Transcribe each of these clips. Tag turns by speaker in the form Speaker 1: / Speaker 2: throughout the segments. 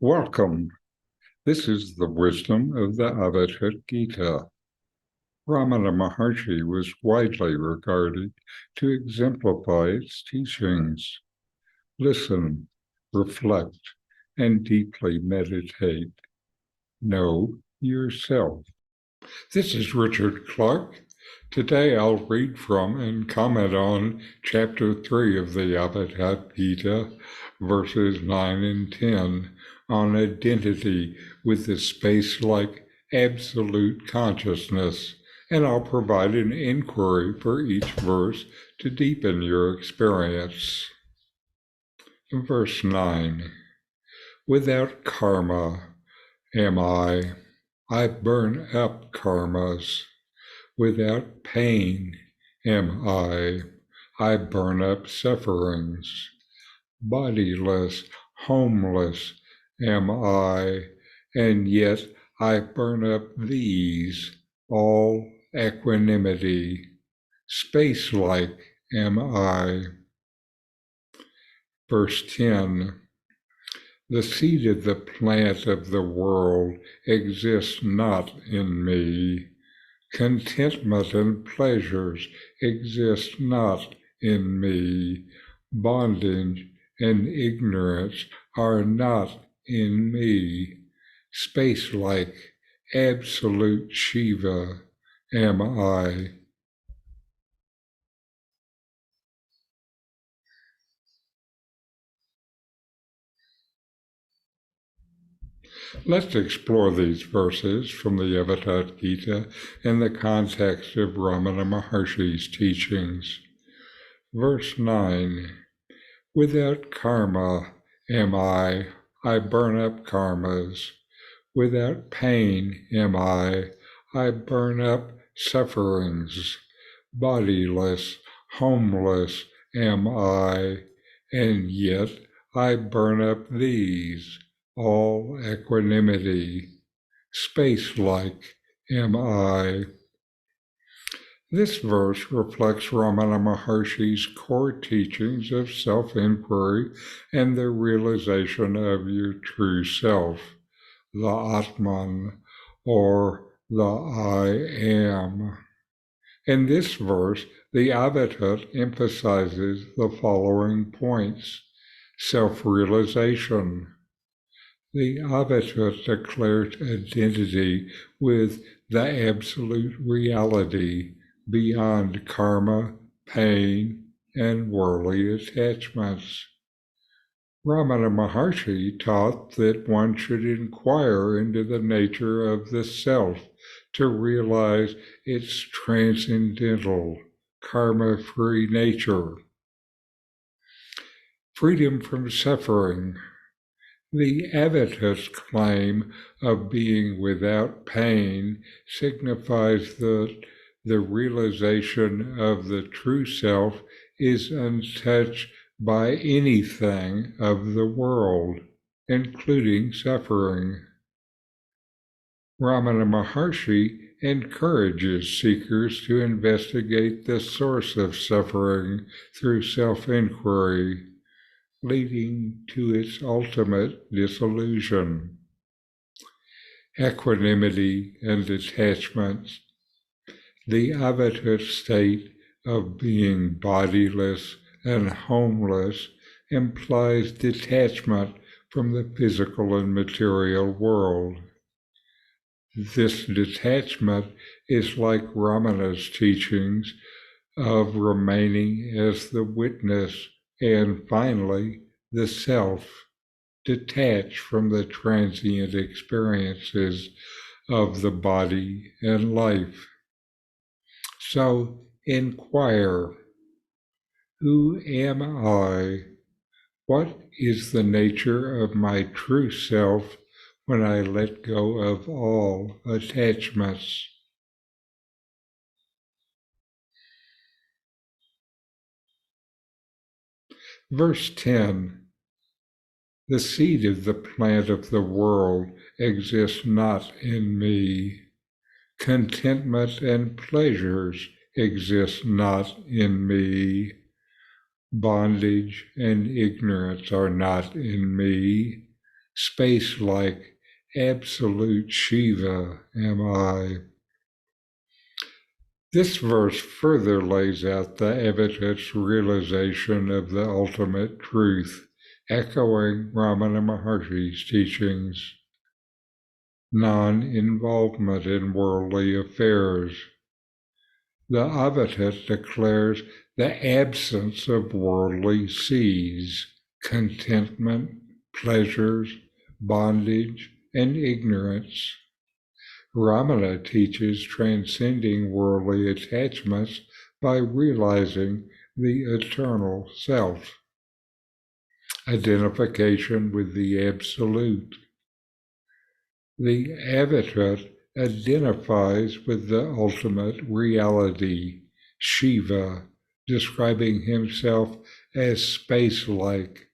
Speaker 1: Welcome. This is the wisdom of the Avadhut Gita. Ramana Maharshi was widely regarded to exemplify its teachings. Listen, reflect, and deeply meditate. Know yourself. This is Richard Clarke. Today I'll read from and comment on Chapter 3 of the Avadhut Gita, verses 9 and 10, on identity with the space-like absolute consciousness, and I'll provide an inquiry for each verse to deepen your experience. Verse 9, without karma am I burn up karmas. Without pain am I burn up sufferings. Bodiless, homeless am I, and yet I burn up these, all equanimity. Space-like am I. Verse 10, the seed of the plant of the world exists not in me. Contentment and pleasures exist not in me. Bondage and ignorance are not in me. Space-like, absolute Shiva am I. Let's explore these verses from the Avadhut Gita in the context of Ramana Maharshi's teachings. Verse 9, without karma am I burn up karmas. Without pain am I burn up sufferings. Bodiless, homeless am I, and yet I burn up these, all equanimity. Space-like am I. This verse reflects Ramana Maharshi's core teachings of self-inquiry and the realization of your true self, the Atman, or the I am. In this verse, the Avadhut emphasizes the following points. Self-realization. The Avadhut declares identity with the absolute reality beyond karma, pain, and worldly attachments. Ramana Maharshi taught that one should inquire into the nature of the self to realize its transcendental, karma-free nature. Freedom from suffering. The Avadhut's claim of being without pain signifies that the realization of the true self is untouched by anything of the world, including suffering. Ramana Maharshi encourages seekers to investigate the source of suffering through self-inquiry, leading to its ultimate dissolution. Equanimity and detachment. The Avadhut state of being bodiless and homeless implies detachment from the physical and material world. This detachment is like Ramana's teachings of remaining as the witness and finally the self, detached from the transient experiences of the body and life. So inquire, who am I? What is the nature of my true self when I let go of all attachments? Verse 10, the seed of the plant of the world exists not in me. Contentment and pleasures exist not in me. Bondage and ignorance are not in me. space-like, absolute Shiva am I. This verse further lays out the Avadhut's realization of the ultimate truth, echoing Ramana Maharshi's teachings. Non-involvement in worldly affairs. The Avadhut declares the absence of worldly seeds, contentment, pleasures, bondage, and ignorance. Ramana teaches transcending worldly attachments by realizing the eternal self. Identification with the Absolute. The Avadhut identifies with the ultimate reality, Shiva, describing himself as space-like,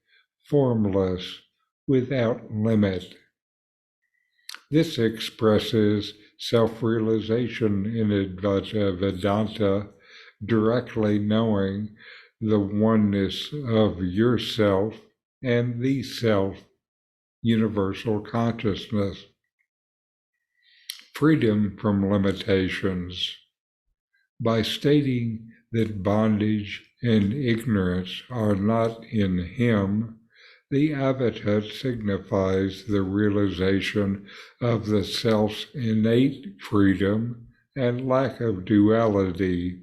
Speaker 1: formless, without limit. This expresses self-realization in Advaita Vedanta, directly knowing the oneness of yourself and the self, universal consciousness. Freedom from limitations. By stating that bondage and ignorance are not in him, the Avadhut signifies the realization of the self's innate freedom and lack of duality.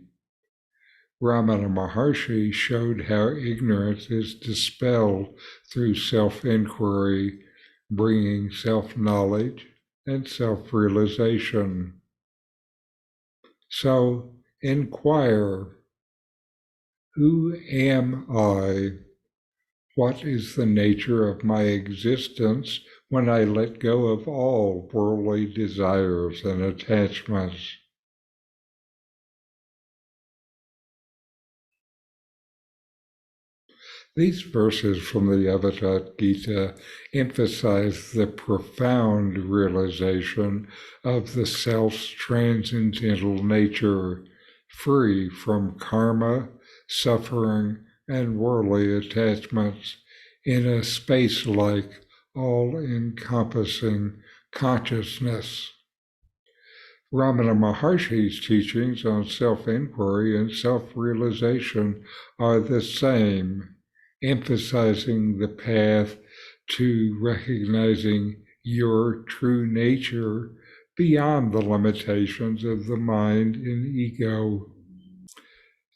Speaker 1: Ramana Maharshi showed how ignorance is dispelled through self-inquiry, bringing self-knowledge and self-realization. So, inquire, who am I? What is the nature of my existence when I let go of all worldly desires and attachments? These verses from the Avadhut Gita emphasize the profound realization of the self's transcendental nature, free from karma, suffering, and worldly attachments, in a space-like, all-encompassing consciousness. Ramana Maharshi's teachings on self-inquiry and self-realization are the same, emphasizing the path to recognizing your true nature beyond the limitations of the mind and ego.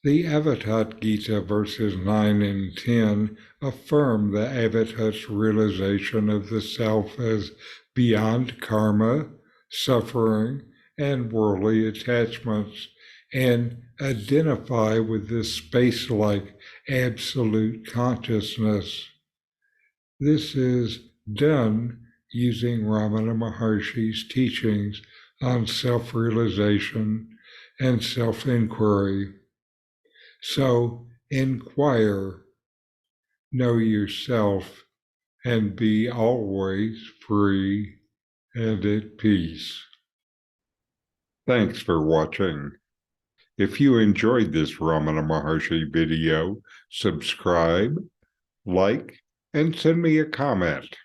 Speaker 1: The Avadhut Gita verses 9 and 10 affirm the Avadhut's realization of the self as beyond karma, suffering, and worldly attachments, and identify with this space-like absolute consciousness. This is done using Ramana Maharshi's teachings on self-realization and self-inquiry. So inquire, know yourself, and be always free and at peace. Thanks for watching. If you enjoyed this Ramana Maharshi video, subscribe, like, and send me a comment.